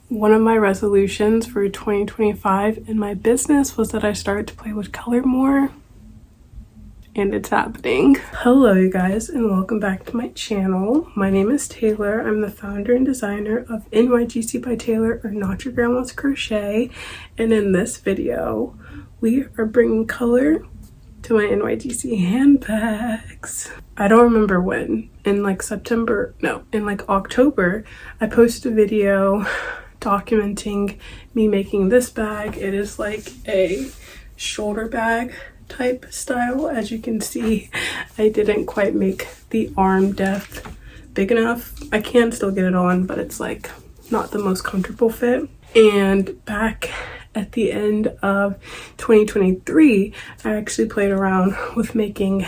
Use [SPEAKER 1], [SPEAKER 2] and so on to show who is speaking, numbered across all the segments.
[SPEAKER 1] One of my resolutions for 2025 in my business was that I started to play with color more, and it's happening. Hello you guys, and welcome back to my channel. My name is Taylor. I'm the founder and designer of NYGC by Taylor, or Not Your Grandma's Crochet, and in this video we are bringing color to my NYGC handbags. I don't remember when, in like October, I posted a video documenting me making this bag. It is like a shoulder bag type style. As you can see, I didn't quite make the arm depth big enough. I can still get it on, but it's like not the most comfortable fit. And back at the end of 2023, I actually played around with making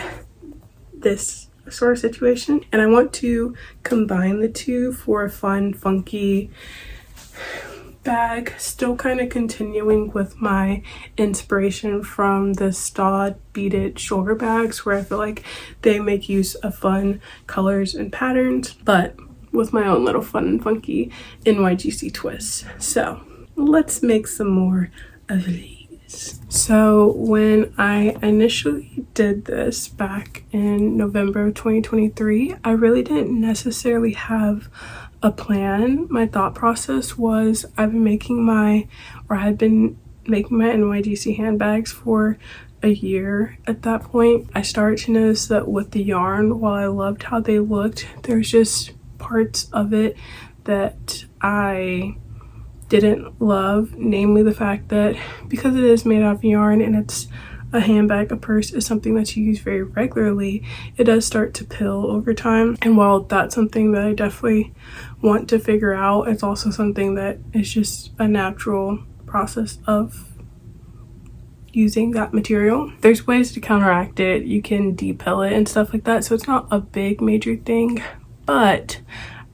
[SPEAKER 1] this sort of situation, and I want to combine the two for a fun, funky bag, still kind of continuing with my inspiration from the Staud beaded shoulder bags, where I feel like they make use of fun colors and patterns, but with my own little fun and funky NYGC twists. So let's make some more of these. So when I initially did this back in November of 2023, I really didn't necessarily have a plan. My thought process was I had been making my NYGC handbags for a year at that point. I started to notice that with the yarn, while I loved how they looked, there's just parts of it that I didn't love, namely the fact that because it is made out of yarn and it's a handbag, a purse is something that you use very regularly, it does start to pill over time. And while that's something that I definitely want to figure out, it's also something that is just a natural process of using that material. There's ways to counteract it. You can de-pill it and stuff like that, so it's not a big major thing. But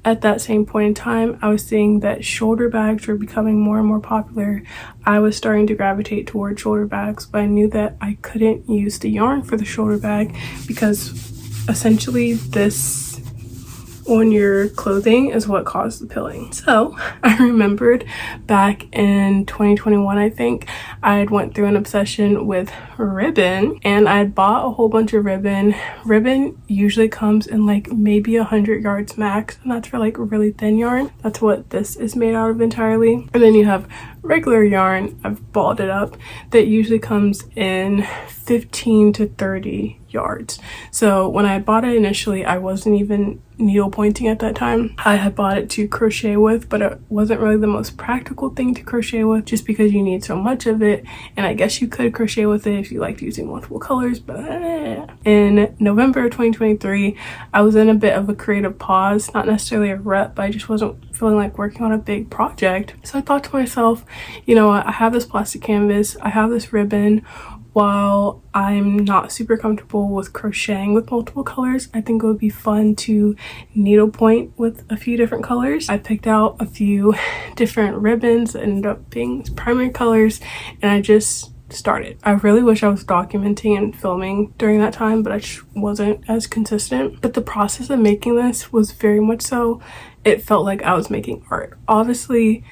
[SPEAKER 1] at that same point in time, I was seeing that shoulder bags were becoming more and more popular. I was starting to gravitate towards shoulder bags, but I knew that I couldn't use the yarn for the shoulder bag because essentially this on your clothing is what caused the pilling. So I remembered back in 2021, I think, I had went through an obsession with ribbon, and I had bought a whole bunch of ribbon. Ribbon usually comes in like maybe 100 yards max, and that's for like really thin yarn. That's what this is made out of entirely. And then you have regular yarn, I've balled it up, that usually comes in 15 to 30 yards. So when I bought it initially, I wasn't even needle pointing at that time. I had bought it to crochet with, but it wasn't really the most practical thing to crochet with just because you need so much of it. And I guess you could crochet with it if you liked using multiple colors, but in November of 2023, I was in a bit of a creative pause, not necessarily a rut, but I just wasn't feeling like working on a big project. So I thought to myself, you know what, I have this plastic canvas, I have this ribbon. While I'm not super comfortable with crocheting with multiple colors, I think it would be fun to needlepoint with a few different colors. I picked out a few different ribbons that ended up being primary colors, and I just started. I really wish I was documenting and filming during that time, but I just wasn't as consistent. But the process of making this was very much so, it felt like I was making art. Obviously,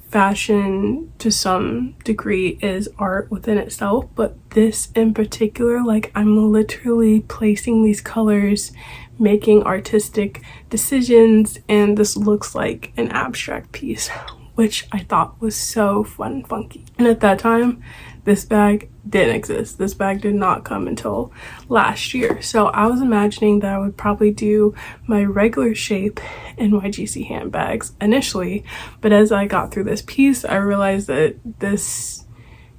[SPEAKER 1] fashion to some degree is art within itself, but this in particular, like, I'm literally placing these colors, making artistic decisions, and this looks like an abstract piece, which I thought was so fun and funky. And at that time, this bag didn't exist. This bag did not come until last year. So I was imagining that I would probably do my regular shape NYGC handbags initially, but as I got through this piece, I realized that this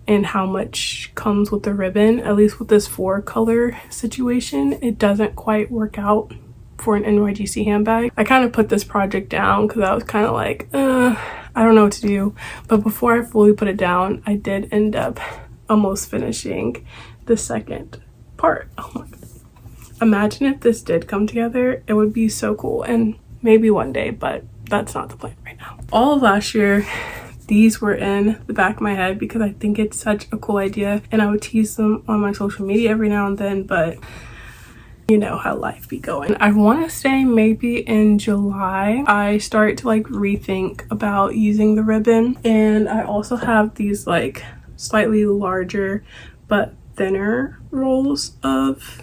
[SPEAKER 1] and how much comes with the ribbon, at least with this 4-color situation, it doesn't quite work out for an NYGC handbag. I kind of put this project down because I was kind of like, I don't know what to do. But before I fully put it down, I did end up almost finishing the second part. Oh my god. Imagine if this did come together, it would be so cool. And maybe one day, but that's not the plan right now. All of last year, these were in the back of my head because I think it's such a cool idea, and I would tease them on my social media every now and then, but you know how life be going. I want to say maybe in July I start to like rethink about using the ribbon. And I also have these like slightly larger but thinner rolls of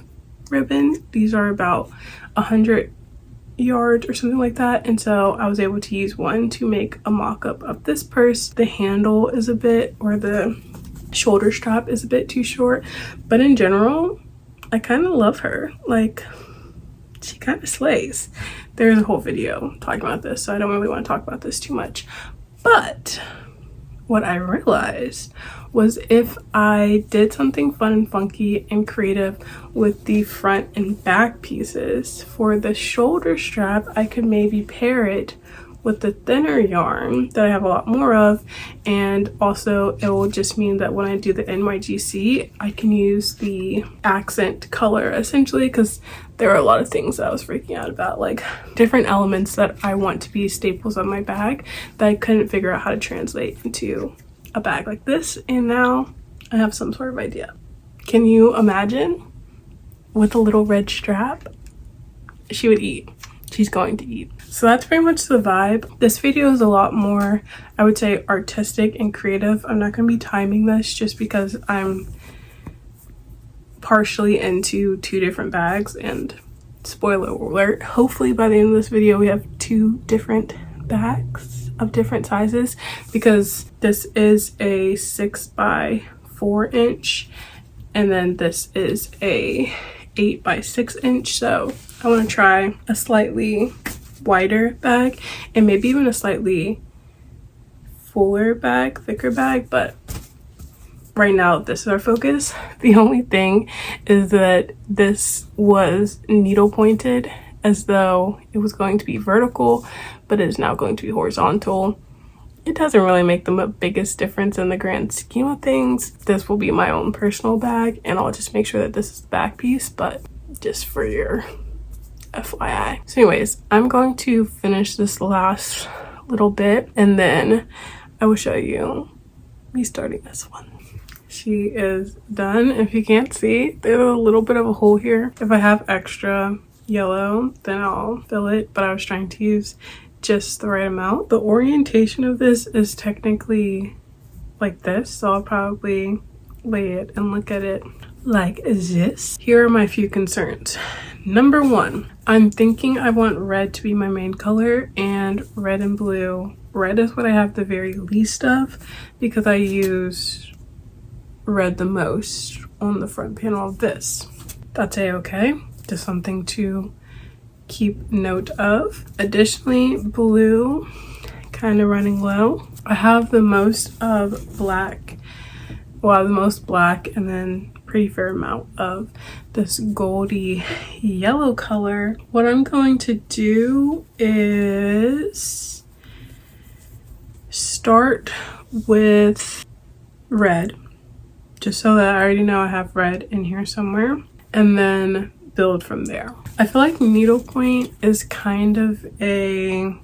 [SPEAKER 1] ribbon. These are about 100 yards or something like that, and so I was able to use one to make a mock-up of this purse. The handle is a bit, or the shoulder strap is a bit too short, but in general I kind of love her. Like, she kind of slays. There's a whole video talking about this, so I don't really want to talk about this too much. But what I realized was if I did something fun and funky and creative with the front and back pieces for the shoulder strap, I could maybe pair it with the thinner yarn that I have a lot more of, and also it will just mean that when I do the NYGC, I can use the accent color essentially, because there are a lot of things that I was freaking out about, like different elements that I want to be staples on my bag that I couldn't figure out how to translate into a bag like this, and now I have some sort of idea. Can you imagine with a little red strap? She would eat. She's going to eat. So that's pretty much the vibe. This video is a lot more, I would say, artistic and creative. I'm not going to be timing this just because I'm partially into 2 different bags, and spoiler alert, hopefully by the end of this video we have 2 different bags of different sizes, because this is a 6x4 inch and then this is a 8x6 inch. So I want to try a slightly wider bag and maybe even a slightly fuller bag, thicker bag, but right now this is our focus. The only thing is that this was needle pointed as though it was going to be vertical, but it is now going to be horizontal. It doesn't really make the biggest difference in the grand scheme of things. This will be my own personal bag, and I'll just make sure that this is the back piece, but just for your FYI. So anyways, I'm going to finish this last little bit and then I will show you me starting this one. She is done. If you can't see, there's a little bit of a hole here. If I have extra yellow, then I'll fill it, but I was trying to use just the right amount. The orientation of this is technically like this, so I'll probably lay it and look at it like this. Here are my few concerns. Number 1, I'm thinking I want red to be my main color, and red and blue. Red is what I have the very least of because I use red the most on the front panel of this. That's a-okay. Just something to keep note of. Additionally, blue kind of running low. I have the most of black, well, the most black, and then pretty fair amount of this goldy yellow color. What I'm going to do is start with red, just so that I already know I have red in here somewhere, and then build from there. I feel like needlepoint is kind of a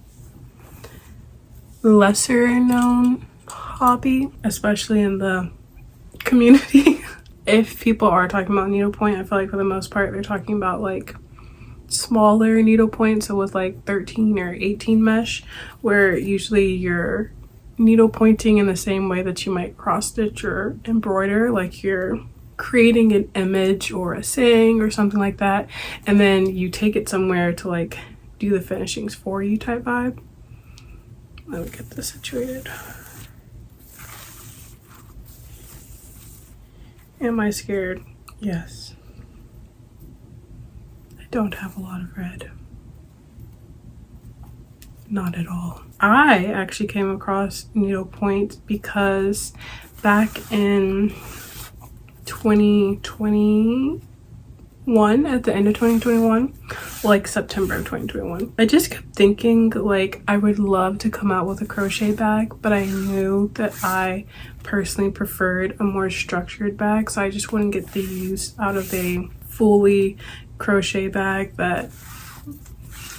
[SPEAKER 1] lesser known hobby, especially in the community. If people are talking about needlepoint, I feel like for the most part they're talking about like smaller needlepoint, so with like 13 or 18 mesh, where usually you're needle pointing in the same way that you might cross stitch or embroider, like you're creating an image or a saying or something like that, and then you take it somewhere to like do the finishings for you type vibe. Let me get this situated. Am I scared? Yes. I don't have a lot of red. Not at all. I actually came across needlepoint because back in 2021, at the end of 2021, like September of 2021, I just kept thinking like I would love to come out with a crochet bag, but I knew that I personally preferred a more structured bag, so I just wouldn't get the use out of a fully crochet bag that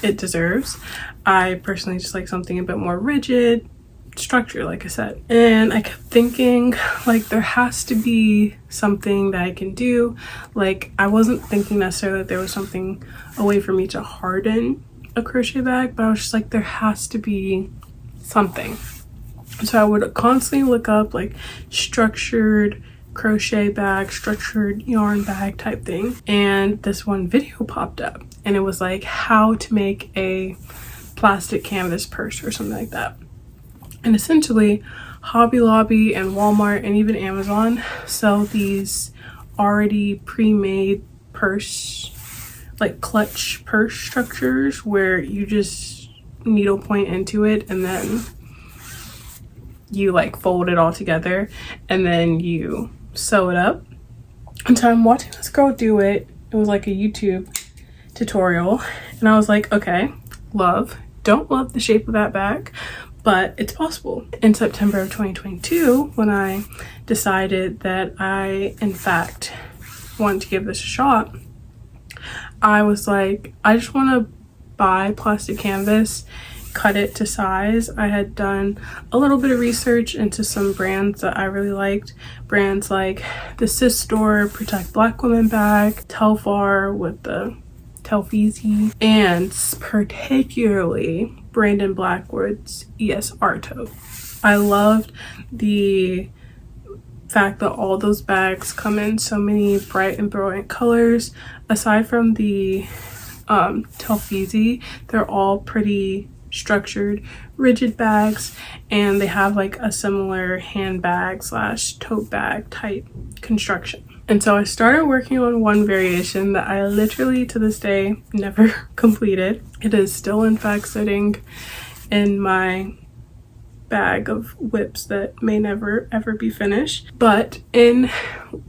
[SPEAKER 1] it deserves. I personally just like something a bit more rigid, structure, like I said. And I kept thinking, like, there has to be something that I can do. Like, I wasn't thinking necessarily that there was something a way for me to harden a crochet bag, but I was just like, there has to be something. So I would constantly look up like structured crochet bag, structured yarn bag type thing, and this one video popped up, and it was like how to make a plastic canvas purse or something like that. And essentially Hobby Lobby and Walmart and even Amazon sell these already pre-made purse, like clutch purse structures, where you just needlepoint into it and then you like fold it all together and then you sew it up. And so I'm watching this girl do it. It was like a YouTube tutorial, and I was like, okay, don't love the shape of that bag, but it's possible. In September of 2022, when I decided that I in fact wanted to give this a shot, I was like, I just want to buy plastic canvas, cut it to size. I had done a little bit of research into some brands that I really liked. Brands like the Sis Store Protect Black Women bag, Telfar with the Telfeezy, and particularly Brandon Blackwood's ESR tote. I loved the fact that all those bags come in so many bright and brilliant colors. Aside from the Telfeezy, they're all pretty structured, rigid bags, and they have like a similar handbag slash tote bag type construction. And so I started working on one variation that I literally to this day never completed. It is still in fact sitting in my bag of whips that may never ever be finished. But in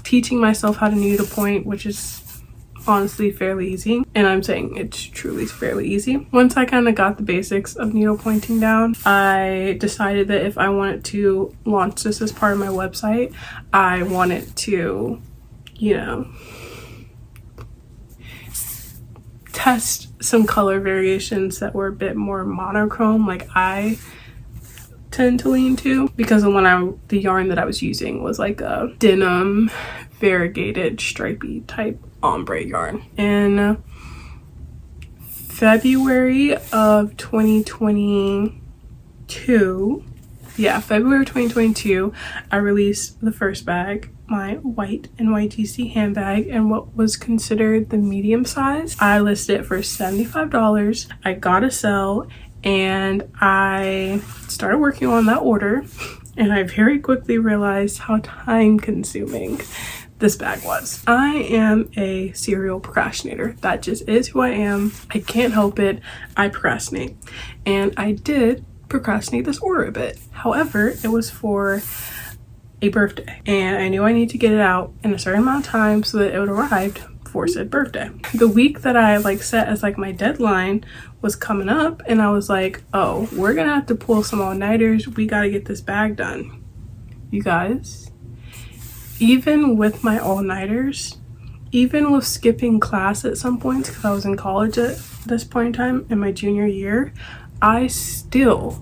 [SPEAKER 1] teaching myself how to needlepoint, which is honestly fairly easy, and I'm saying it's truly fairly easy, once I kind of got the basics of needlepointing down, I decided that if I wanted to launch this as part of my website, I wanted to, you know, test some color variations that were a bit more monochrome, like I tend to lean to, because the yarn that I was using was like a denim variegated stripy type ombre yarn. In February of 2022, I released the first bag, my white NYGC handbag, and what was considered the medium size. I listed it for $75. I got a sell, and I started working on that order, and I very quickly realized how time consuming this bag was. I am a serial procrastinator. That just is who I am. I can't help it. I procrastinate, and I did procrastinate this order a bit. However, it was for a birthday, and I knew I need to get it out in a certain amount of time so that it would arrive for said birthday. The week that I like set as like my deadline was coming up, and I was like, oh, we're gonna have to pull some all-nighters. We gotta get this bag done. You guys, even with my all-nighters, even with skipping class at some points, because I was in college at this point in time in my junior year, I still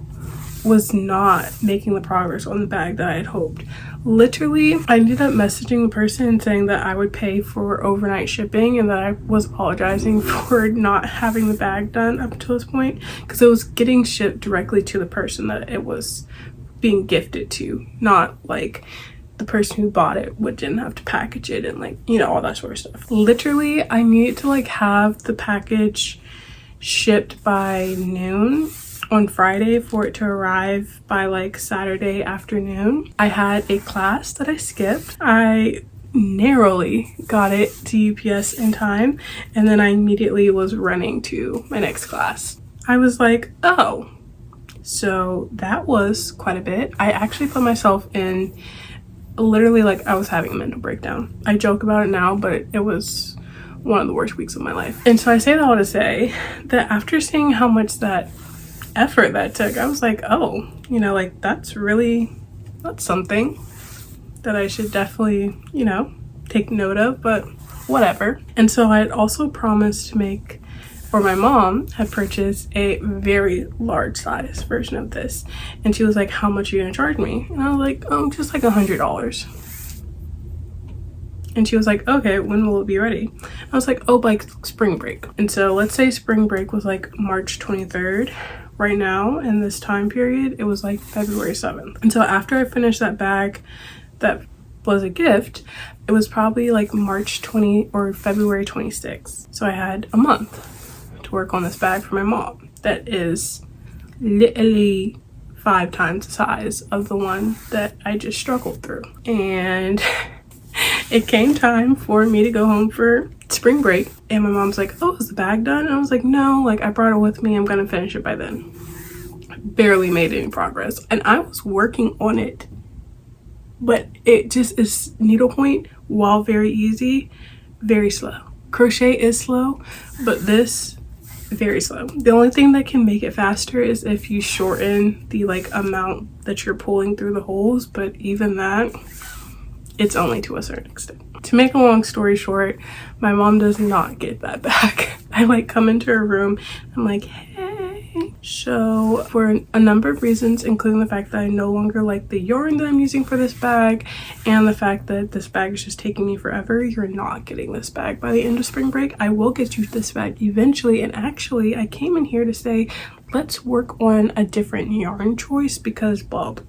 [SPEAKER 1] was not making the progress on the bag that I had hoped. Literally, I ended up messaging the person and saying that I would pay for overnight shipping, and that I was apologizing for not having the bag done up to this point, because it was getting shipped directly to the person that it was being gifted to, not like the person who bought it didn't have to package it and like, you know, all that sort of stuff. Literally, I needed to like have the package shipped by noon on Friday for it to arrive by like Saturday afternoon. I had a class that I skipped. I narrowly got it to UPS in time, and then I immediately was running to my next class. I was like, oh, so that was quite a bit. I actually put myself in literally like I was having a mental breakdown. I joke about it now, but it was one of the worst weeks of my life. And so I say that all to say that after seeing how much that effort that took, I was like, oh, you know, like that's something that I should definitely, you know, take note of, but whatever. And so I had also promised to make or my mom had purchased a very large size version of this, and she was like, how much are you gonna charge me? And I was like, just like $100. And she was like, okay, when will it be ready? I was like, oh, like spring break. And so let's say spring break was like March 23rd. Right now in this time period, it was like February 7th. And so after I finished that bag that was a gift, it was probably like March 20 or February 26th. So I had a month to work on this bag for my mom. That is literally 5 times the size of the one that I just struggled through. And it came time for me to go home for spring break, and my mom's like, oh, is the bag done? And I was like, no, like I brought it with me, I'm gonna finish it by then. I barely made any progress, and I was working on it, but it just is needlepoint, while very easy, very slow. Crochet is slow, but this very slow. The only thing that can make it faster is if you shorten the like amount that you're pulling through the holes, but even that, it's only to a certain extent. To make a long story short, my mom does not get that back. I like come into her room, I'm like, hey. So for a number of reasons, including the fact that I no longer like the yarn that I'm using for this bag, and the fact that this bag is just taking me forever, you're not getting this bag by the end of spring break. I will get you this bag eventually, and actually I came in here to say, let's work on a different yarn choice because blah, blah.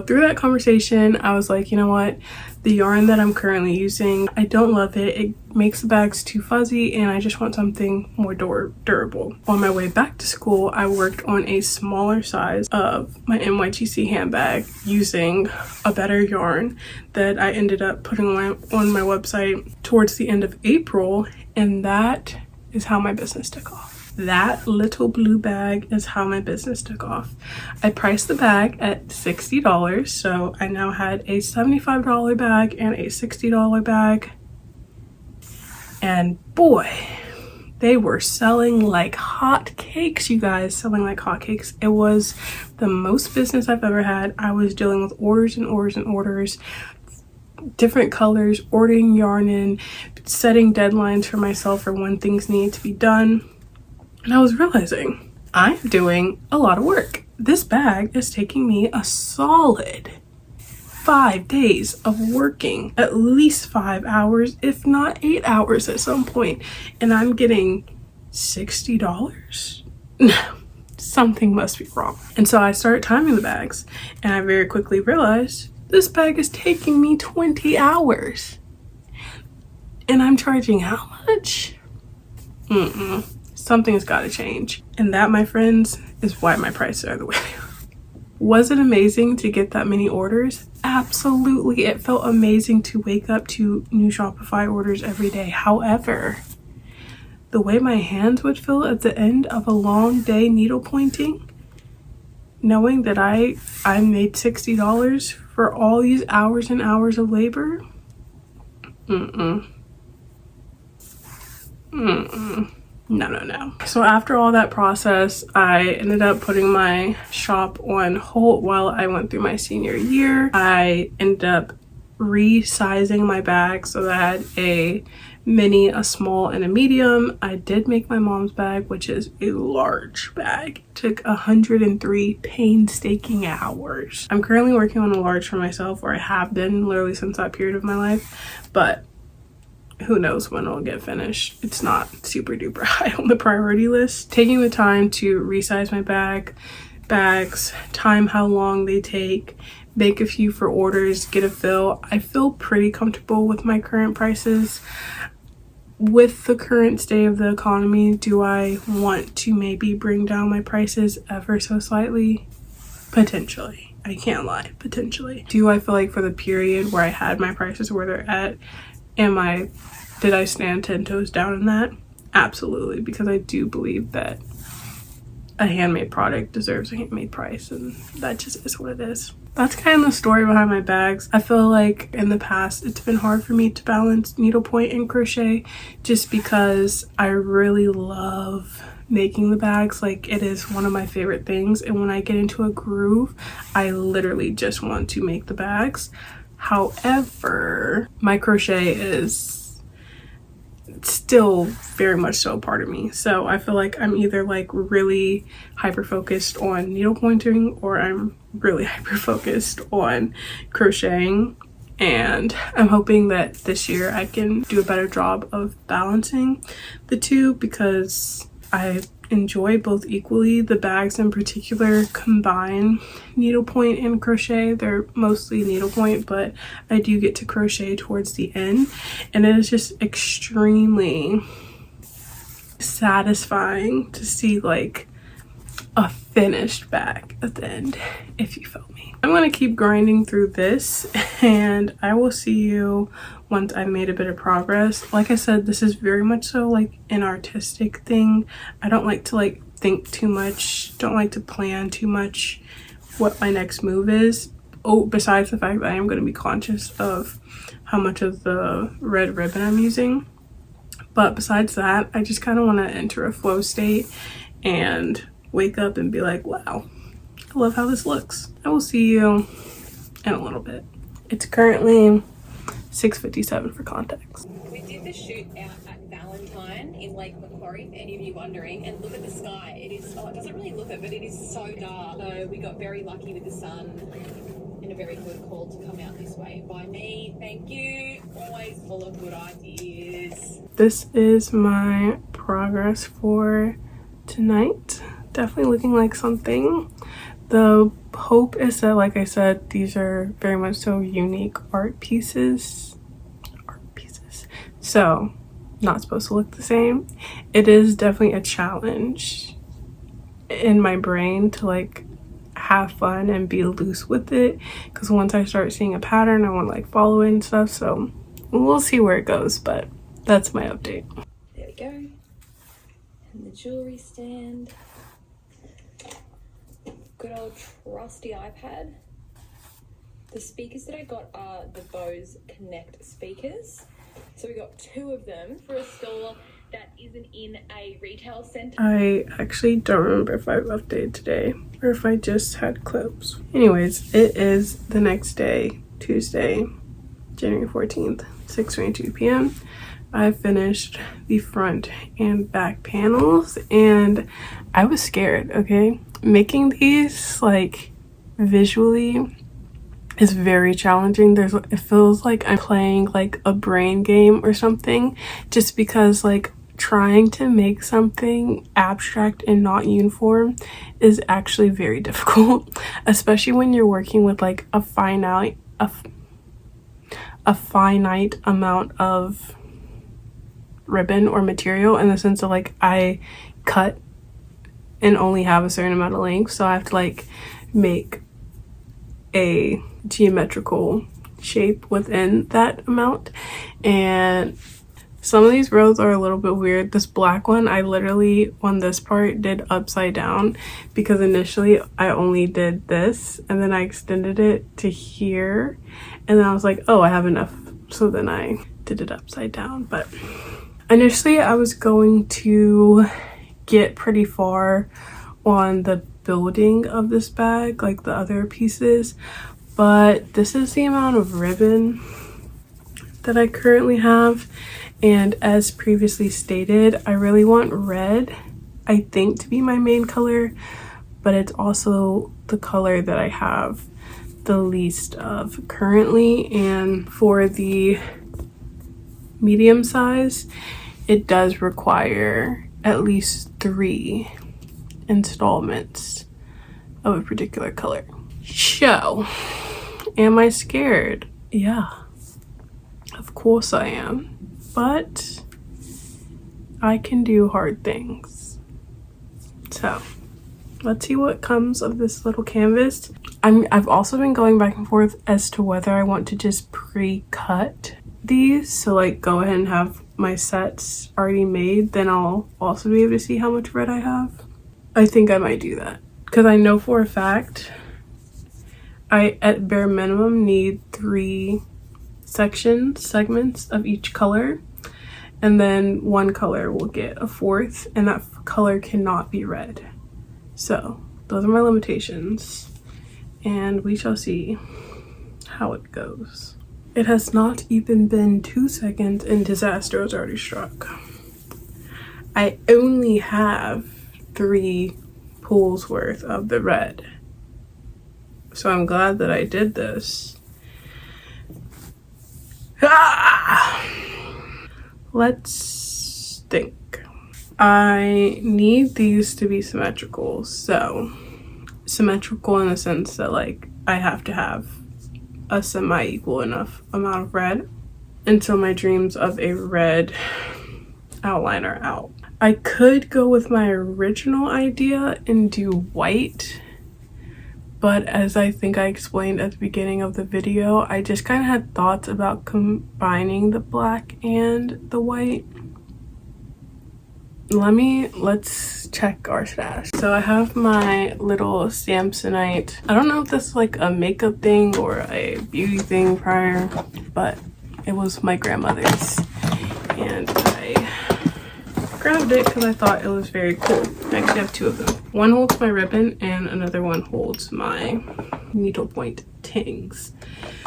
[SPEAKER 1] Through that conversation, I was like, you know what, the yarn that I'm currently using, I don't love it. It makes the bags too fuzzy, and I just want something more durable. On my way back to school, I worked on a smaller size of my NYGC handbag using a better yarn that I ended up putting on my website towards the end of April, and that is how my business took off. That little blue bag is how my business took off. I priced the bag at $60, so I now had a $75 bag and a $60 bag. And boy, they were selling like hotcakes, you guys, selling like hotcakes. It was the most business I've ever had. I was dealing with orders and orders and orders, different colors, ordering yarn in, setting deadlines for myself for when things need to be done. And I was realizing I'm doing a lot of work. This bag is taking me a solid 5 days of working, at least 5 hours, if not 8 hours at some point. And I'm getting $60? No, something must be wrong. And so I started timing the bags, and I very quickly realized this bag is taking me 20 hours. And I'm charging how much? Something's got to change. And that, my friends, is why my prices are the way they are. Was it amazing to get that many orders? Absolutely. It felt amazing to wake up to new Shopify orders every day. However, the way my hands would feel at the end of a long day needle pointing, knowing that I made $60 for all these hours and hours of labor, No. So after all that process, I ended up putting my shop on hold while I went through my senior year. I ended up resizing my bag so that I had a mini, a small, and a medium. I did make my mom's bag, which is a large bag. It took 103 painstaking hours. I'm currently working on a large for myself, or I have been literally since that period of my life, but who knows when it'll get finished. It's not super duper high on the priority list. Taking the time to resize my bags, time how long they take, make a few for orders, get a fill. I feel pretty comfortable with my current prices. With the current state of the economy, do I want to maybe bring down my prices ever so slightly? Potentially. I can't lie, potentially. Do I feel like for the period where I had my prices where they're at, did I stand 10 toes down in that? Absolutely, because I do believe that a handmade product deserves a handmade price, and that just is what it is. That's kind of the story behind my bags. I feel like in the past it's been hard for me to balance needlepoint and crochet just because I really love making the bags. Like, it is one of my favorite things, and when I get into a groove, I literally just want to make the bags. However, my crochet is still very much so a part of me. So I feel like I'm either like really hyper focused on needle pointing, or I'm really hyper focused on crocheting. And I'm hoping that this year I can do a better job of balancing the two, because I enjoy both equally. The bags in particular combine needlepoint and crochet. They're mostly needlepoint, but I do get to crochet towards the end, and it is just extremely satisfying to see like a finished bag at the end, if you feel me. I'm gonna keep grinding through this, and I will see you once I've made a bit of progress. Like I said, this is very much so like an artistic thing. I don't like to like think too much, don't like to plan too much what my next move is. Oh, besides the fact that I am going to be conscious of how much of the red ribbon I'm using. But besides that, I just kind of want to enter a flow state and wake up and be like, wow, I love how this looks. I will see you in a little bit. It's currently 6:57 for context.
[SPEAKER 2] We did the shoot out at Valentine in Lake Macquarie, for any of you wondering, and look at the sky. It is, it doesn't really look it, but it is so dark. So we got very lucky with the sun, and a very good call to come out this way by me. Thank you. Always full of good ideas.
[SPEAKER 1] This is my progress for tonight. Definitely looking like something. The hope is that, like I said, these are very much so unique art pieces. So, not supposed to look the same. It is definitely a challenge in my brain to like have fun and be loose with it, because once I start seeing a pattern, I want to like follow it and stuff. So we'll see where it goes, but that's my update.
[SPEAKER 2] There we go. And the jewelry stand. Good old trusty iPad. The speakers that I got are the Bose Connect speakers. So we got 2 of them for a store that isn't in a retail center.
[SPEAKER 1] I actually don't remember if I've updated today or if I just had clips. Anyways, it is the next day, Tuesday, January 14th, 6:22 p.m. I finished the front and back panels, and I was scared, okay? Making these like visually is very challenging. It feels like I'm playing like a brain game or something, just because like trying to make something abstract and not uniform is actually very difficult, especially when you're working with like a finite amount of ribbon or material, in the sense of like I cut and only have a certain amount of length, so I have to like make a geometrical shape within that amount. And some of these rows are a little bit weird. This black one, I literally on this part did upside down, because initially I only did this and then I extended it to here, and then I was like, oh, I have enough, so then I did it upside down. But initially I was going to get pretty far on the building of this bag, like the other pieces, but this is the amount of ribbon that I currently have, and as previously stated, I really want red, I think, to be my main color, but it's also the color that I have the least of currently. And for the medium size, it does require at least 3 installments of a particular color. So, am I scared? Yeah, of course I am, but I can do hard things. So let's see what comes of this little canvas. I've also been going back and forth as to whether I want to just pre-cut these, so like go ahead and have my sets already made, then I'll also be able to see how much red I have. I think I might do that, because I know for a fact I at bare minimum need 3 segments of each color, and then one color will get a 4th, and that color cannot be red. So those are my limitations, and we shall see how it goes. It has not even been 2 seconds and disaster has already struck. I only have 3 pulls worth of the red. So I'm glad that I did this. Ah! Let's think. I need these to be symmetrical. So symmetrical in the sense that like I have to have a semi-equal enough amount of red until my dreams of a red outline are out. I could go with my original idea and do white, but as I think I explained at the beginning of the video, I just kind of had thoughts about combining the black and the white. Let's check our stash. So I have my little Samsonite. I don't know if this is like a makeup thing or a beauty thing prior, but it was my grandmother's and I grabbed it because I thought it was very cool. I actually have 2 of them. One holds my ribbon and another one holds my needlepoint tings.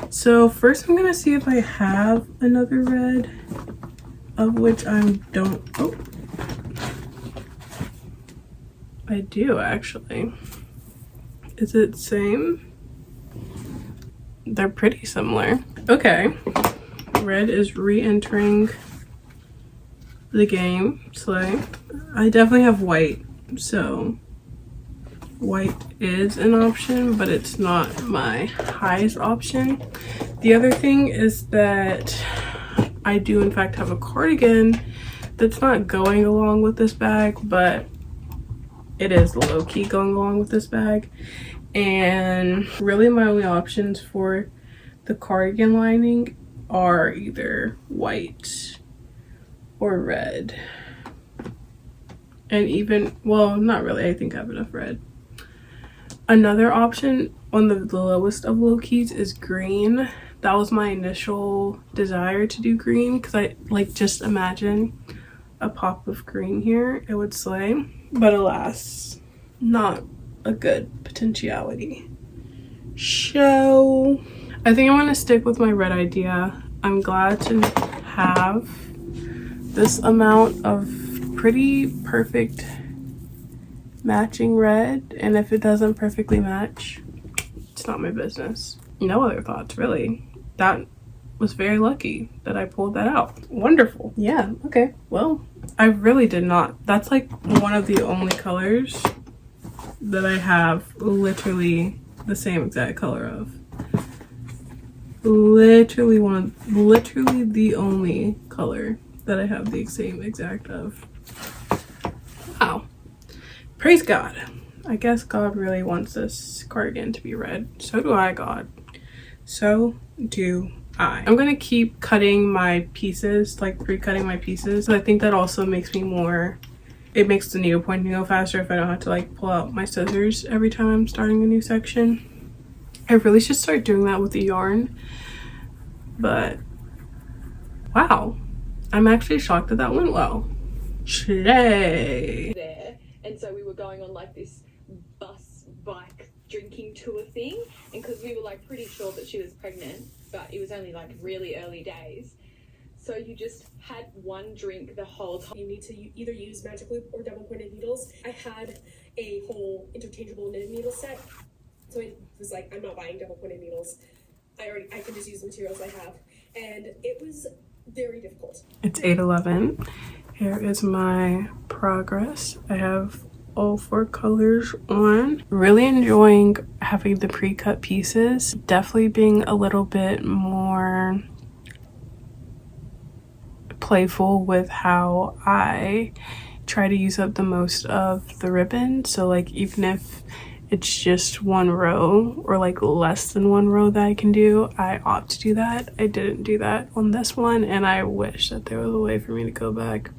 [SPEAKER 1] So first I'm gonna see if I have another red, of which I don't. Oh, I do actually. Is it the same? They're pretty similar. Okay, red is re-entering the game. Slay. I definitely have white, so white is an option, but it's not my highest option. The other thing is that I do in fact have a cardigan that's not going along with this bag, but it is low-key going along with this bag. And really my only options for the cardigan lining are either white or red. And even, well, not really, I think I have enough red. Another option on the lowest of low keys is green. That was my initial desire to do green because I like just imagine a pop of green here, it would slay. But alas, not a good potentiality. So I think I'm gonna stick with my red idea. I'm glad to have this amount of pretty perfect matching red, and if it doesn't perfectly match, it's not my business. No other thoughts really. That was very lucky that I pulled that out. Wonderful. Yeah, okay. Well, I really did not. That's like one of the only colors that I have literally the same exact color of. Literally the only color that I have the same exact of. Wow. Praise God. I guess God really wants this cardigan to be red. So do I, God. So do I. I'm gonna keep cutting my pieces, like pre-cutting my pieces. So I think that also makes me more, it makes the needlepointing go faster if I don't have to like pull out my scissors every time I'm starting a new section. I really should start doing that with the yarn. But wow, I'm actually shocked that that went well. Slay.
[SPEAKER 2] There, and so we were going on like this bus bike drinking tour thing, and because we were like pretty sure that she was pregnant, but it was only like really early days, so you just had one drink the whole time.
[SPEAKER 3] You need to either use magic loop or double pointed needles. I had a whole interchangeable knitted needle set, so I was like, I'm not buying double pointed needles. I can just use the materials I have, and it was very difficult.
[SPEAKER 1] It's 8:11. Here is my progress. I have all 4 colors on. Really enjoying having the pre-cut pieces. Definitely being a little bit more playful with how I try to use up the most of the ribbon. So like even if it's just 1 row or like less than 1 row that I can do, I opt to do that. I didn't do that on this one, and I wish that there was a way for me to go back,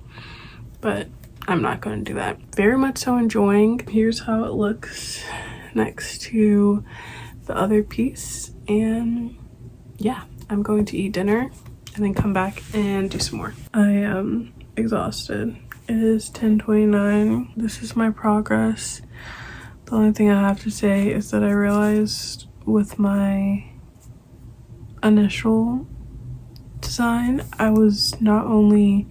[SPEAKER 1] but I'm not going to do that. Very much so enjoying. Here's how it looks next to the other piece, and yeah, I'm going to eat dinner and then come back and do some more. I am exhausted. It is 10:29. This is my progress. The only thing I have to say is that I realized with my initial design, I was not only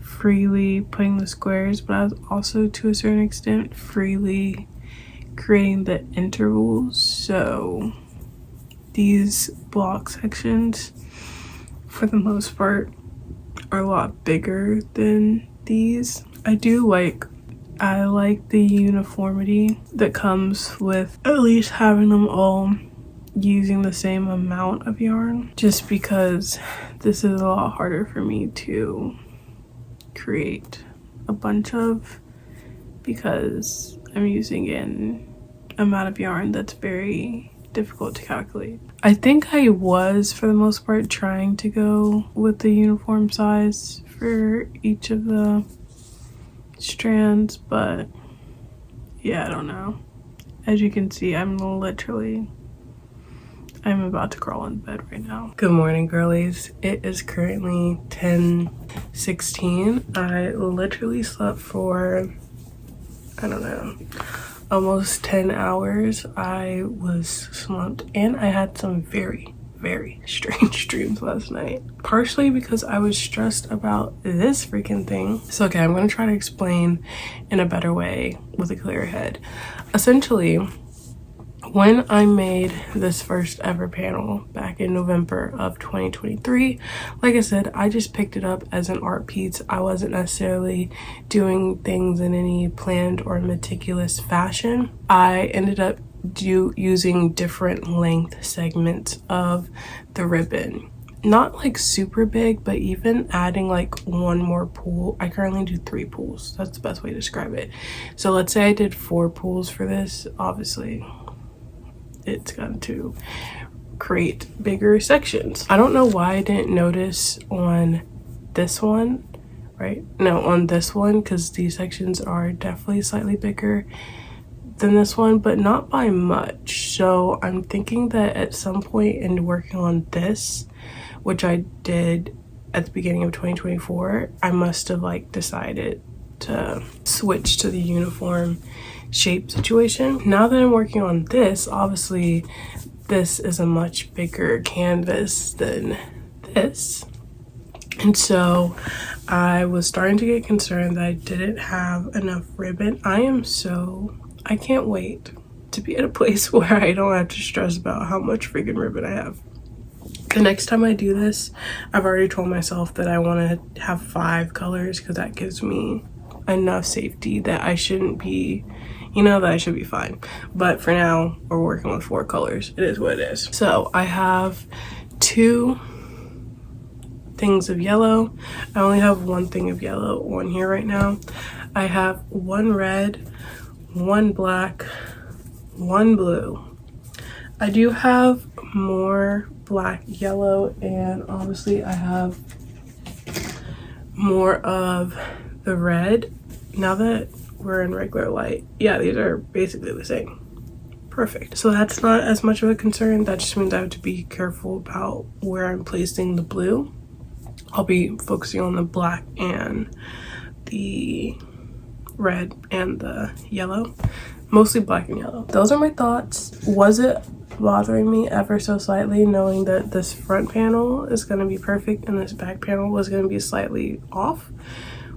[SPEAKER 1] freely putting the squares, but I was also to a certain extent freely creating the intervals. So these block sections for the most part are a lot bigger than these. I like the uniformity that comes with at least having them all using the same amount of yarn, just because this is a lot harder for me to create a bunch of, because I'm using an amount of yarn that's very difficult to calculate. I think I was, for the most part, trying to go with the uniform size for each of the strands, but yeah, I don't know. As you can see, I'm about to crawl in bed right now. Good morning, girlies. It is currently 10:16. I literally slept for, I don't know, almost 10 hours. I was slumped and I had some very strange dreams last night. Partially because I was stressed about this freaking thing. So okay, I'm gonna try to explain in a better way with a clear head. Essentially, when I made this first ever panel back in November of 2023, like I said, I just picked it up as an art piece. I wasn't necessarily doing things in any planned or meticulous fashion. I ended up using different length segments of the ribbon. Not like super big, but even adding like one more pool. I currently do 3 pools. That's the best way to describe it. So let's say I did 4 pools for this. Obviously, it's going to create bigger sections. I don't know why I didn't notice on this one, right? No, on this one, because these sections are definitely slightly bigger than this one, but not by much. So I'm thinking that at some point in working on this, which I did at the beginning of 2024, I must have like decided to switch to the uniform shape situation. Now that I'm working on this, obviously this is a much bigger canvas than this, and so I was starting to get concerned that I didn't have enough ribbon. I can't wait to be at a place where I don't have to stress about how much freaking ribbon I have. The next time I do this, I've already told myself that I want to have 5 colors, because that gives me enough safety that I shouldn't be, that I should be fine. But for now, we're working with 4 colors. It is what it is. So I have 2 things of yellow. I only have 1 thing of yellow on here right now. I have 1 red, 1 black, 1 blue. I do have more black, yellow, and obviously I have more of the red. Now that we're in regular light, yeah, these are basically the same. Perfect. So that's not as much of a concern. That just means I have to be careful about where I'm placing the blue. I'll be focusing on the black and the red and the yellow, mostly black and yellow. Those are my thoughts. Was it bothering me ever so slightly knowing that this front panel is going to be perfect and this back panel was going to be slightly off?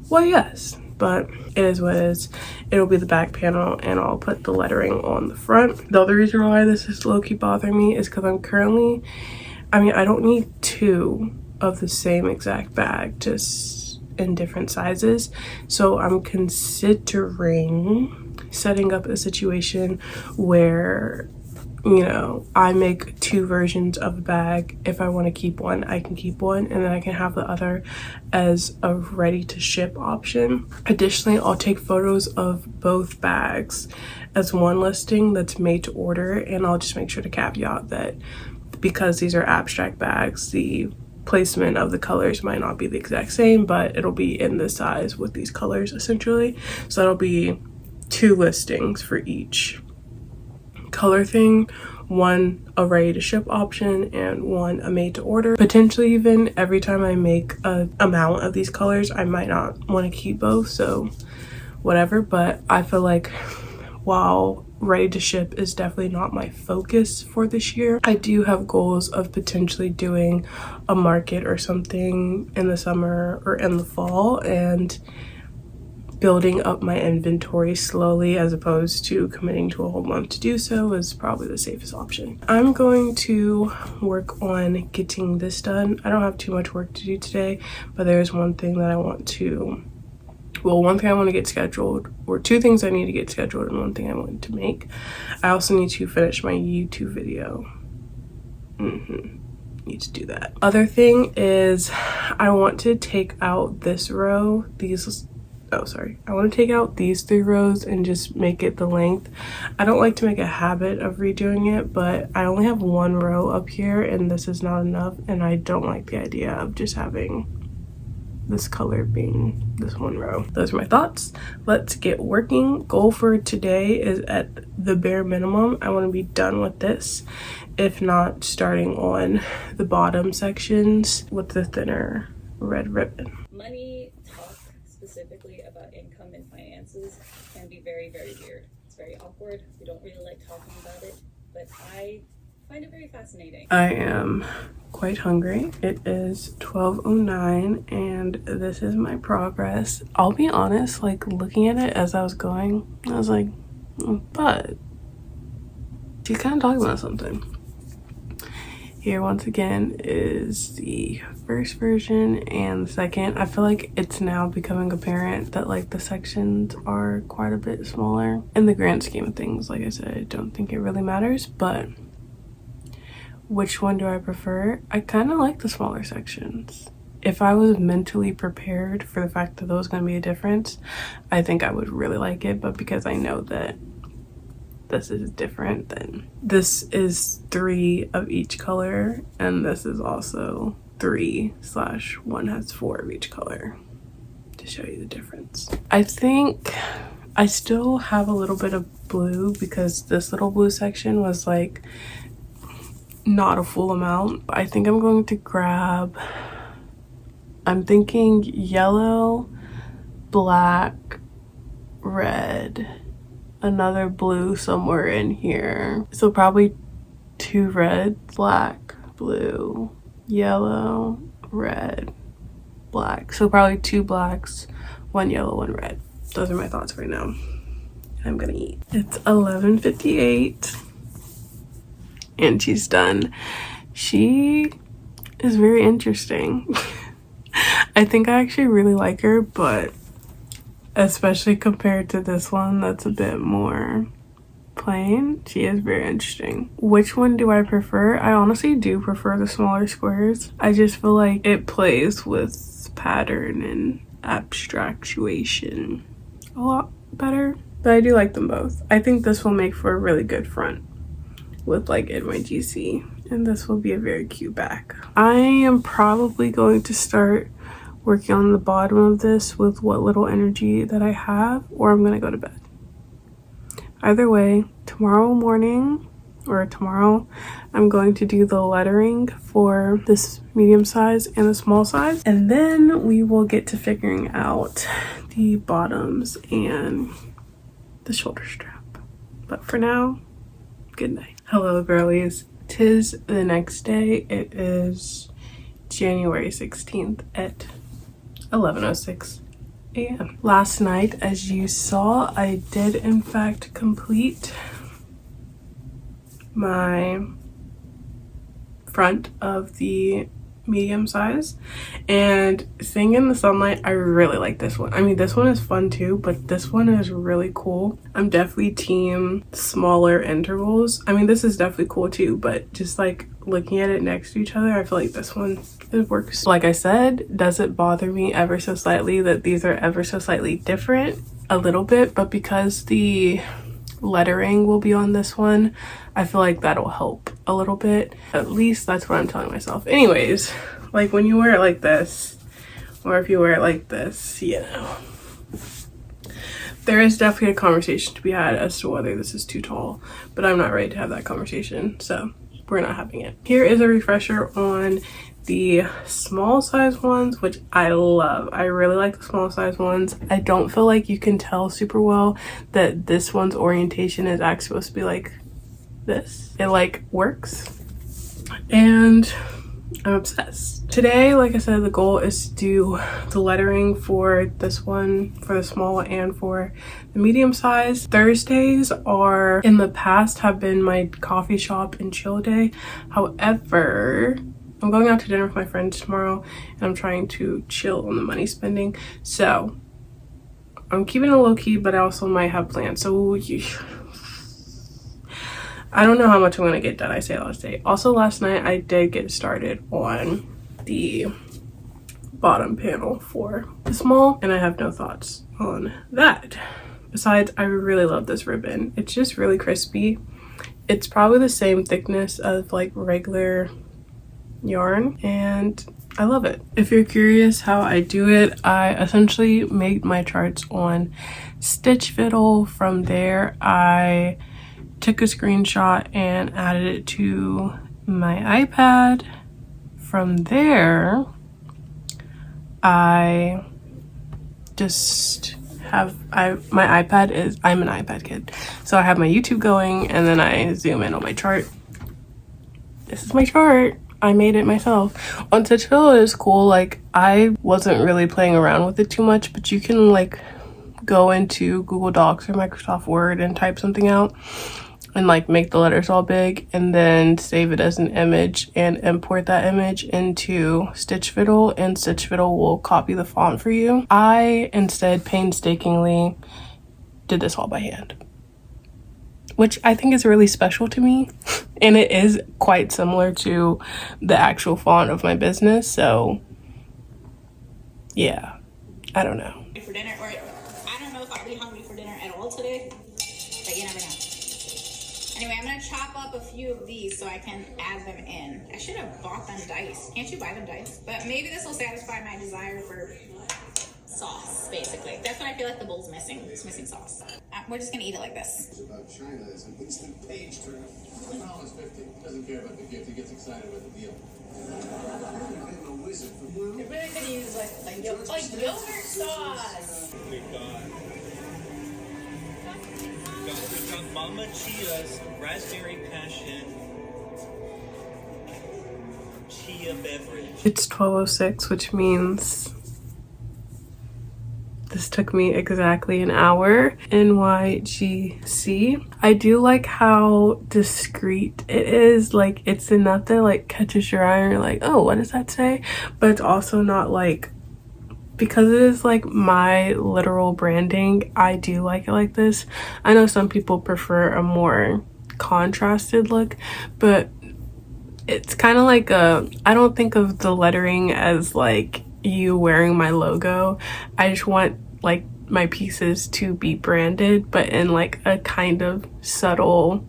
[SPEAKER 1] Well, yes, but it is what it is. It'll be the back panel and I'll put the lettering on the front. The other reason why this is low-key bothering me is because I'm currently, I don't need 2 of the same exact bag, just in different sizes. So I'm considering setting up a situation where, I make 2 versions of a bag. If I want to keep one, I can keep one, and then I can have the other as a ready to ship option. Additionally, I'll take photos of both bags as one listing that's made to order, and I'll just make sure to caveat that because these are abstract bags, the placement of the colors might not be the exact same, but it'll be in this size with these colors essentially. So that'll be 2 listings for each color thing, 1 a ready to ship option and 1 a made to order. Potentially even every time I make a amount of these colors, I might not want to keep both, so whatever. But I feel like while ready to ship is definitely not my focus for this year. I do have goals of potentially doing a market or something in the summer or in the fall and building up my inventory slowly, as opposed to committing to a whole month to do so is probably the safest option. I'm going to work on getting this done. I don't have too much work to do today, but there's one thing that I want to, well, one thing I want to get scheduled, or two things I need to get scheduled, and one thing I want to make. I also need to finish my YouTube video. Need to do that. Other thing is I want to take out this row, I want to take out these 3 rows and just make it the length. I don't like to make a habit of redoing it, but I only have 1 row up here and this is not enough, and I don't like the idea of just having this color being this 1 row. Those are my thoughts. Let's get working. Goal for today is at the bare minimum, I want to be done with this, if not starting on the bottom sections with the thinner red ribbon.
[SPEAKER 4] Money talk, specifically about income and finances, can be very, very weird. It's very awkward. We don't really like talking about it, but I find it very fascinating.
[SPEAKER 1] I am quite hungry. It is 12:09 and this is my progress. I'll be honest, like looking at it as I was going, I was like, but she's kind of talking about something. Here once again is the first version and the second. I feel like it's now becoming apparent that like the sections are quite a bit smaller. In the grand scheme of things, like I said, I don't think it really matters, but which one do I prefer? I kind of like the smaller sections. If I was mentally prepared for the fact that there was going to be a difference, I think I would really like it, but because I know that this is different, then this is 3 of each color and this is also 3/1 has 4 of each color, to show you the difference. I think I still have a little bit of blue because this little blue section was like not a full amount. I think I'm going to grab, I'm thinking yellow, black, red, another blue somewhere in here. So probably 2 red, black, blue, yellow, red, black. So probably 2 blacks, 1 yellow, 1 red. Those are my thoughts right now. I'm gonna eat. It's 11:58 and she's done. She is very interesting. I think I actually really like her, but especially compared to this one that's a bit more plain, she is very interesting. Which one do I prefer? I honestly do prefer the smaller squares. I just feel like it plays with pattern and abstractuation a lot better, but I do like them both. I think this will make for a really good front with like NYGC, and this will be a very cute back. I am probably going to start working on the bottom of this with what little energy that I have, or I'm gonna go to bed. Either way, tomorrow morning or tomorrow, I'm going to do the lettering for this medium size and the small size, and then we will get to figuring out the bottoms and the shoulder strap. But for now, good night. Hello girlies, 'tis the next day. It is January 16th at 11:06 a.m. Last night, as you saw, I did in fact complete my front of the medium size, and seeing in the sunlight, I really like this one. I mean, this one is fun too, but this one is really cool. I'm definitely team smaller intervals. I mean, this is definitely cool too, but just like looking at it next to each other, I feel like this one, it works. Like I said, does it bother me ever so slightly that these are ever so slightly different? A little bit, but because the lettering will be on this one, I feel like that'll help a little bit. At least that's what I'm telling myself. Anyways, like when you wear it like this, or if you wear it like this, you know, there is definitely a conversation to be had as to whether this is too tall, but I'm not ready to have that conversation. So we're not having it. Here is a refresher on the small size ones, which I love. I really like the small size ones. I don't feel like you can tell super well that this one's orientation is actually supposed to be like this. It like works, and I'm obsessed. Today, like I said, the goal is to do the lettering for this one, for the small and for the medium size. Thursdays are, in the past, have been my coffee shop and chill day. However, I'm going out to dinner with my friends tomorrow and I'm trying to chill on the money spending. So I'm keeping it low key, but I also might have plans. So I don't know how much I'm gonna get done. I say last day. Also, last night I did get started on the bottom panel for the small, and I have no thoughts on that. Besides, I really love this ribbon. It's just really crispy. It's probably the same thickness of like regular yarn, and I love it. If you're curious how I do it, I essentially make my charts on Stitch Fiddle. From there, I took a screenshot and added it to my iPad. From there, I just have my iPad is, I'm an iPad kid, so I have my YouTube going and then I zoom in on my chart. This is my chart. I made it myself. On Stitch Fiddle is cool. Like, I wasn't really playing around with it too much, but you can like go into Google Docs or Microsoft Word and type something out and like make the letters all big and then save it as an image and import that image into Stitch Fiddle, and Stitch Fiddle will copy the font for you. I instead painstakingly did this all by hand, which I think is really special to me. And it is quite similar to the actual font of my business. So yeah, I don't know.
[SPEAKER 2] For dinner, or I don't know if I'll be hungry for dinner at all today, but you never know. Anyway, I'm gonna chop up a few of these so I can add them in. I should have bought them dice. Can't you buy them dice? But maybe this will satisfy my desire for sauce, basically. That's what I feel like the bowl's missing. It's missing sauce. We're just gonna eat it like this.
[SPEAKER 5] It's about China. It's an instant page turner. $1.50. Doesn't care about the gift. He gets excited about the deal. I'm a wizard for you.
[SPEAKER 2] It really could use like yogurt sauce.
[SPEAKER 6] We've got Mama Chia's raspberry passion chia beverage.
[SPEAKER 1] It's 12:06, which means this took me exactly an hour. NYGC. I do like how discreet it is. Like, it's enough that like catches your eye and you're like, oh, what does that say? But it's also not like, because it is like my literal branding, I do like it like this. I know some people prefer a more contrasted look, but it's kind of like I don't think of the lettering as like you wearing my logo. I just want like my pieces to be branded, but in like a kind of subtle,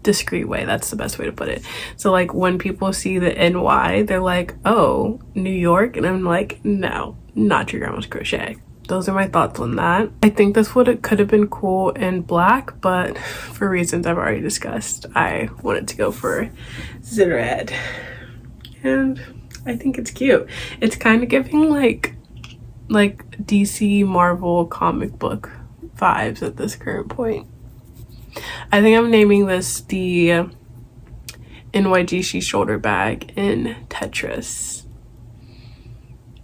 [SPEAKER 1] discreet way. That's the best way to put it. So like when people see the NY, they're like, oh, New York, and I'm like, no, not your grandma's crochet. Those are my thoughts on that. I think this would could have been cool in black, but for reasons I've already discussed, I wanted to go for red, and I think it's cute. It's kind of giving like DC Marvel comic book vibes at this current point. I think I'm naming this the NYGC shoulder bag in Tetris,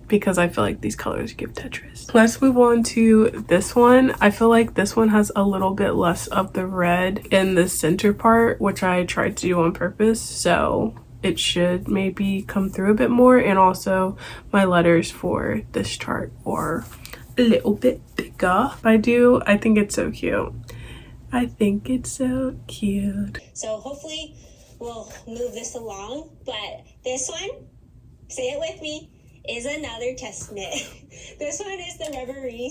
[SPEAKER 1] because I feel like these colors give Tetris. Let's move on to this one. I feel like this one has a little bit less of the red in the center part, which I tried to do on purpose, so it should maybe come through a bit more. And also my letters for this chart are a little bit bigger. I think it's so cute. I think it's so cute.
[SPEAKER 7] So hopefully we'll move this along, but this one, say it with me, is another test knit. This one is the Rubbery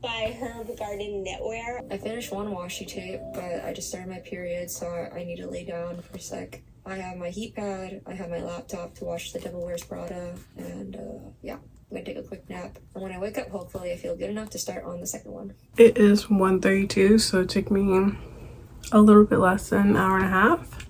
[SPEAKER 7] by Herb Garden Knitwear.
[SPEAKER 8] I finished one washi tape, but I just started my period, so I need to lay down for a sec. I have my heat pad, I have my laptop to watch The Devil Wears Prada, and yeah, I'm gonna take a quick nap. And when I wake up, hopefully I feel good enough to start on the second one.
[SPEAKER 1] It is 1:32, so it took me a little bit less than an hour and a half.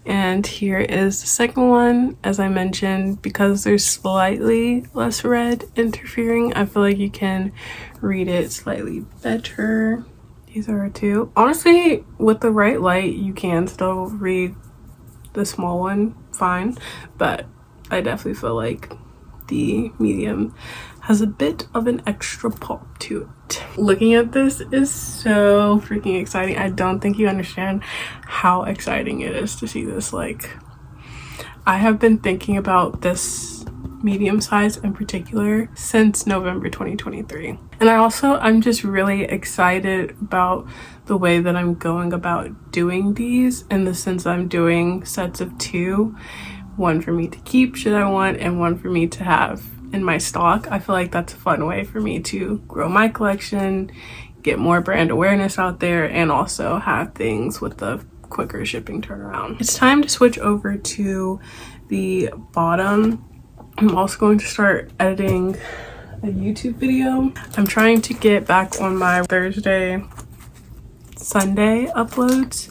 [SPEAKER 1] And here is the second one. As I mentioned, because there's slightly less red interfering, I feel like you can read it slightly better. These are two. Honestly, with the right light, you can still read the small one fine, but I definitely feel like the medium has a bit of an extra pop to it. Looking at this is so freaking exciting. I don't think you understand how exciting it is to see this. Like, I have been thinking about this medium size in particular since November 2023. And I'm just really excited about the way that I'm going about doing these, in the sense I'm doing sets of 2, one for me to keep should I want, and one for me to have in my stock. I feel like that's a fun way for me to grow my collection, get more brand awareness out there, and also have things with the quicker shipping turnaround. It's time to switch over to the bottom. I'm also going to start editing a YouTube video. I'm trying to get back on my Thursday, Sunday uploads,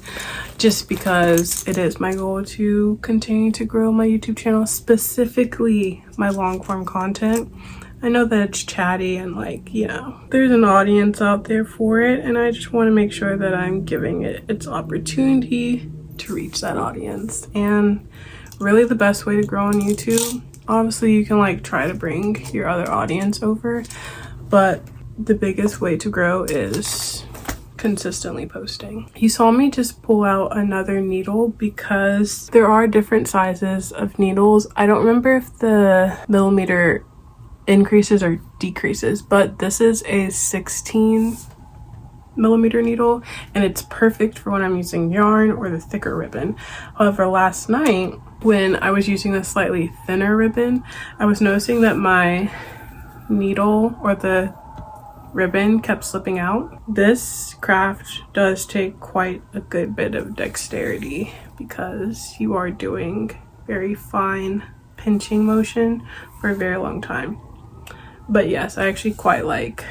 [SPEAKER 1] just because it is my goal to continue to grow my YouTube channel, specifically my long form content. I know that it's chatty and, like, you know, there's an audience out there for it, and I just want to make sure that I'm giving it its opportunity to reach that audience. And really the best way to grow on YouTube, obviously you can like try to bring your other audience over, but the biggest way to grow is consistently posting. You saw me just pull out another needle because there are different sizes of needles. I don't remember if the millimeter increases or decreases, but this is a 16 millimeter needle and it's perfect for when I'm using yarn or the thicker ribbon. However, last night when I was using the slightly thinner ribbon, I was noticing that my needle or the ribbon kept slipping out. This craft does take quite a good bit of dexterity because you are doing very fine pinching motion for a very long time. But yes, I actually quite like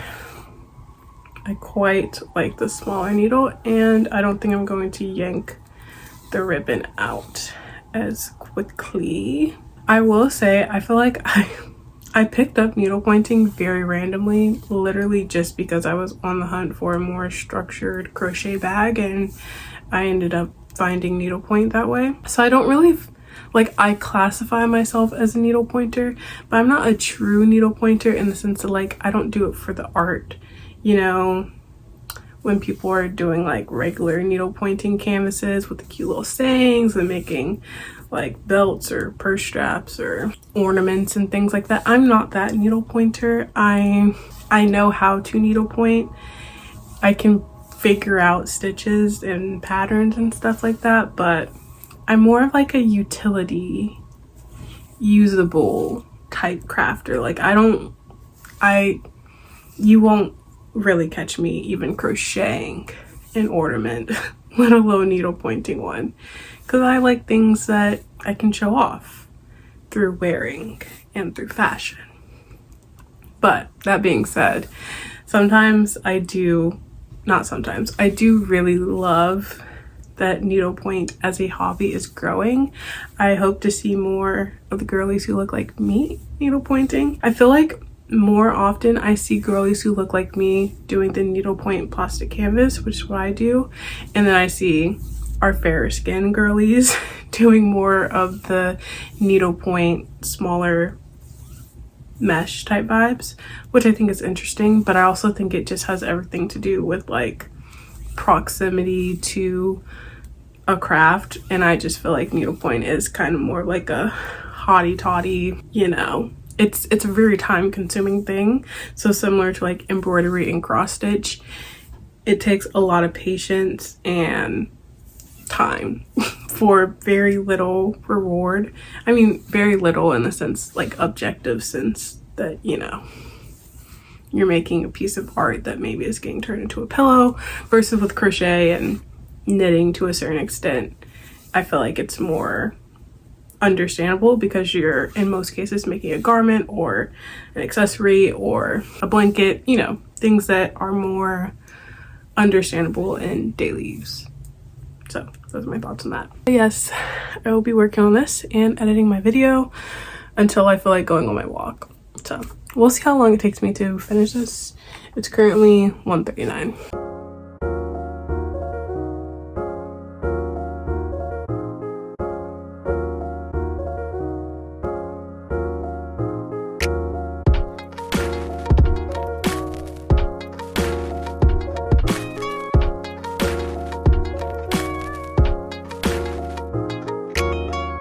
[SPEAKER 1] the smaller needle, and I don't think I'm going to yank the ribbon out as quickly. I will say I feel like I picked up needle pointing very randomly, literally just because I was on the hunt for a more structured crochet bag, and I ended up finding needlepoint that way. So I don't really like, I classify myself as a needle pointer, but I'm not a true needle pointer in the sense that like I don't do it for the art. You know, when people are doing like regular needle pointing canvases with the cute little sayings and making like belts or purse straps or ornaments and things like that, I'm not that needle pointer. I know how to needle point. I can figure out stitches and patterns and stuff like that, but I'm more of like a utility, usable type crafter. Like you won't really catch me even crocheting an ornament, let alone needle pointing one, because I like things that I can show off through wearing and through fashion. But that being said, I do really love that needlepoint as a hobby is growing. I hope to see more of the girlies who look like me needlepointing. I feel like more often I see girlies who look like me doing the needlepoint plastic canvas, which is what I do, and then I see our fairer skin girlies doing more of the needlepoint smaller mesh type vibes, which I think is interesting. But I also think it just has everything to do with like proximity to a craft, and I just feel like needlepoint is kind of more like a hottie toddy, you know, it's a very time consuming thing. So similar to like embroidery and cross stitch, it takes a lot of patience and time for very little reward. I mean, very little in the sense, like objective sense, that, you know, you're making a piece of art that maybe is getting turned into a pillow, versus with crochet and knitting to a certain extent, I feel like it's more understandable because you're in most cases making a garment or an accessory or a blanket, you know, things that are more understandable in daily use. So those are my thoughts on that. But yes, I will be working on this and editing my video until I feel like going on my walk. So we'll see how long it takes me to finish this. It's currently 1:39.